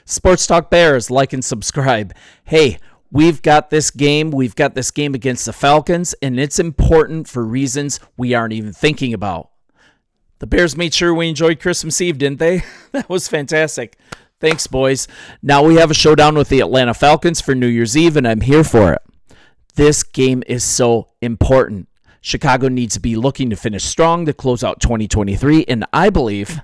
Sports Talk Bears, like and subscribe. Hey, we've got this game. We've got this game against the Falcons, and it's important for reasons we aren't even thinking about. The Bears made sure we enjoyed Christmas Eve, didn't they? That was fantastic. Thanks, boys. Now we have a showdown with the Atlanta Falcons for New Year's Eve, and I'm here for it. This game is so important. Chicago needs to be looking to finish strong to close out 2023, and I believe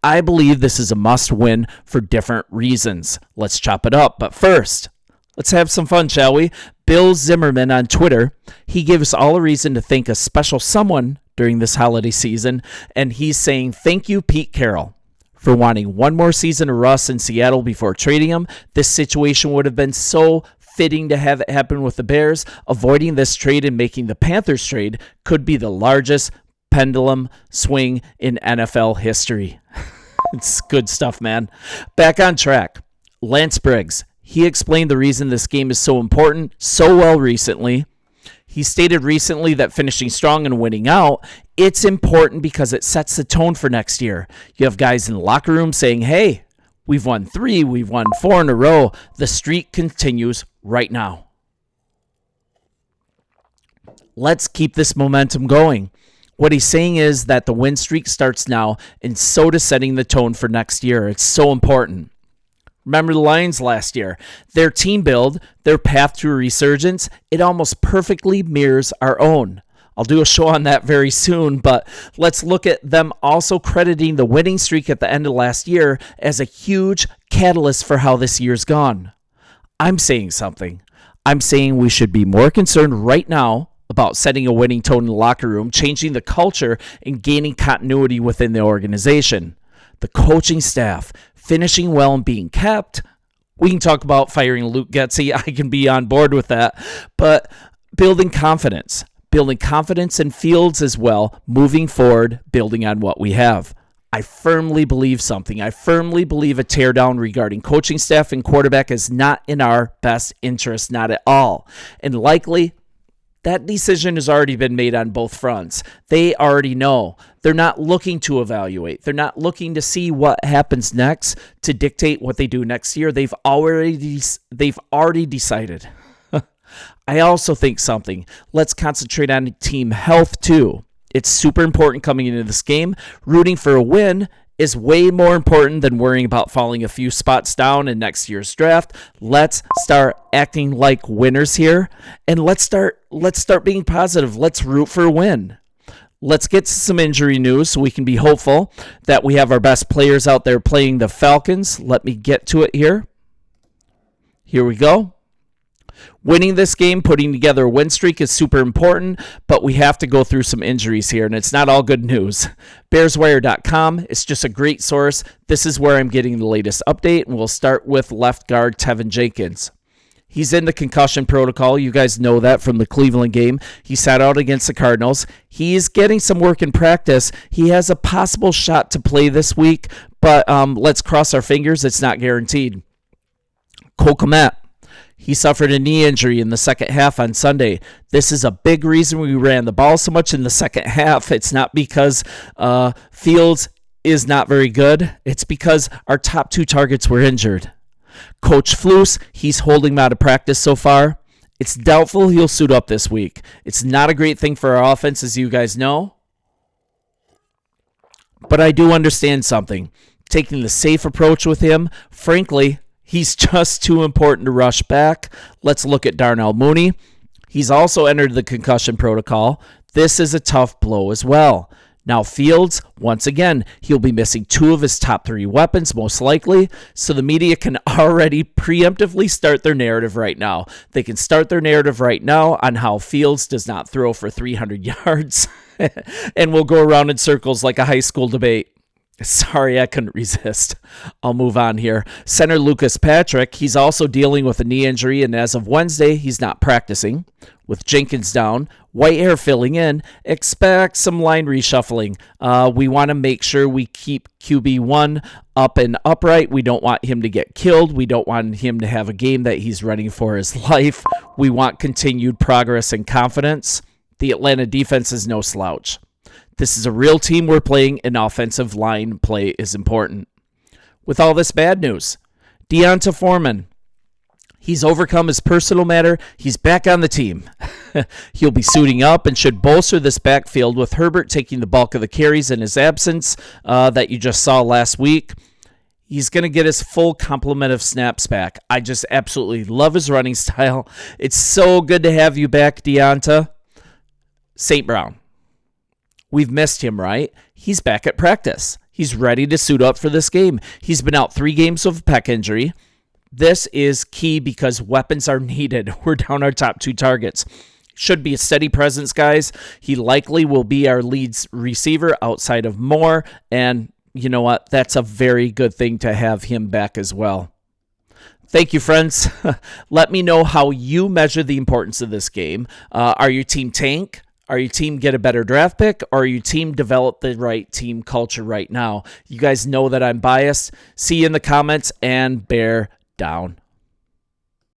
this is a must-win for different reasons. Let's chop it up, but first, let's have some fun, shall we? Bill Zimmerman on Twitter, he gave us all a reason to thank a special someone during this holiday season, and he's saying, thank you, Pete Carroll, for wanting one more season of Russ in Seattle before trading him. This situation would have been so fitting to have it happen with the Bears. Avoiding this trade and making the Panthers trade could be the largest pendulum swing in NFL history. It's good stuff, man. Back on track. Lance Briggs, he explained the reason this game is so important so well recently. He stated recently that finishing strong and winning out, it's important because it sets the tone for next year. You have guys in the locker room saying, hey, we've won 3, we've won 4 in a row. The streak continues right now. Let's keep this momentum going. What he's saying is that the win streak starts now, and so does setting the tone for next year. It's so important. Remember the Lions last year. Their team build, their path to a resurgence, it almost perfectly mirrors our own. I'll do a show on that very soon, but let's look at them also crediting the winning streak at the end of last year as a huge catalyst for how this year's gone. I'm saying something. I'm saying we should be more concerned right now about setting a winning tone in the locker room, changing the culture, and gaining continuity within the organization. The coaching staff, finishing well and being kept. We can talk about firing Luke Getsy. I can be on board with that. But building confidence in Fields as well, moving forward, building on what we have. I firmly believe something. I firmly believe a teardown regarding coaching staff and quarterback is not in our best interest, not at all. And likely, that decision has already been made on both fronts. They already know. They're not looking to evaluate. They're not looking to see what happens next to dictate what they do next year. They've already decided. I also think something. Let's concentrate on team health too. It's super important coming into this game. Rooting for a win is way more important than worrying about falling a few spots down in next year's draft. Let's start acting like winners here, and let's start being positive. Let's root for a win. Let's get to some injury news so we can be hopeful that we have our best players out there playing the Falcons. Let me get to it here. Here we go. Winning this game, putting together a win streak is super important, but we have to go through some injuries here, and it's not all good news. BearsWire.com is just a great source. This is where I'm getting the latest update, and we'll start with left guard Tevin Jenkins. He's in the concussion protocol. You guys know that from the Cleveland game. He sat out against the Cardinals. He's getting some work in practice. He has a possible shot to play this week, but let's cross our fingers. It's not guaranteed. Cole Kmet. He suffered a knee injury in the second half on Sunday. This is a big reason we ran the ball so much in the second half. It's not because Fields is not very good. It's because our top 2 targets were injured. Coach Flus, he's holding him out of practice so far. It's doubtful he'll suit up this week. It's not a great thing for our offense, as you guys know. But I do understand something. Taking the safe approach with him, frankly, he's just too important to rush back. Let's look at Darnell Mooney. He's also entered the concussion protocol. This is a tough blow as well. Now Fields, once again, he'll be missing 2 of his top 3 weapons, most likely, so the media can already preemptively start their narrative right now. They can start their narrative right now on how Fields does not throw for 300 yards, and we'll go around in circles like a high school debate. Sorry, I couldn't resist. I'll move on here. Center Lucas Patrick, he's also dealing with a knee injury, and as of Wednesday, he's not practicing. With Jenkins down, Whitehair filling in, expect some line reshuffling. We want to make sure we keep QB1 up and upright. We don't want him to get killed. We don't want him to have a game that he's running for his life. We want continued progress and confidence. The Atlanta defense is no slouch. This is a real team we're playing, and offensive line play is important. With all this bad news, Deonta Foreman. He's overcome his personal matter. He's back on the team. He'll be suiting up and should bolster this backfield with Herbert taking the bulk of the carries in his absence that you just saw last week. He's going to get his full complement of snaps back. I just absolutely love his running style. It's so good to have you back, Deonta. St. Brown. We've missed him, right? He's back at practice. He's ready to suit up for this game. He's been out 3 games with a pec injury. This is key because weapons are needed. We're down our top 2 targets. Should be a steady presence, guys. He likely will be our lead receiver outside of Moore, and you know what? That's a very good thing to have him back as well. Thank you, friends. Let me know how you measure the importance of this game. Are you team tank? Are you team get a better draft pick? Or are you team develop the right team culture right now? You guys know that I'm biased. See you in the comments, and bear down.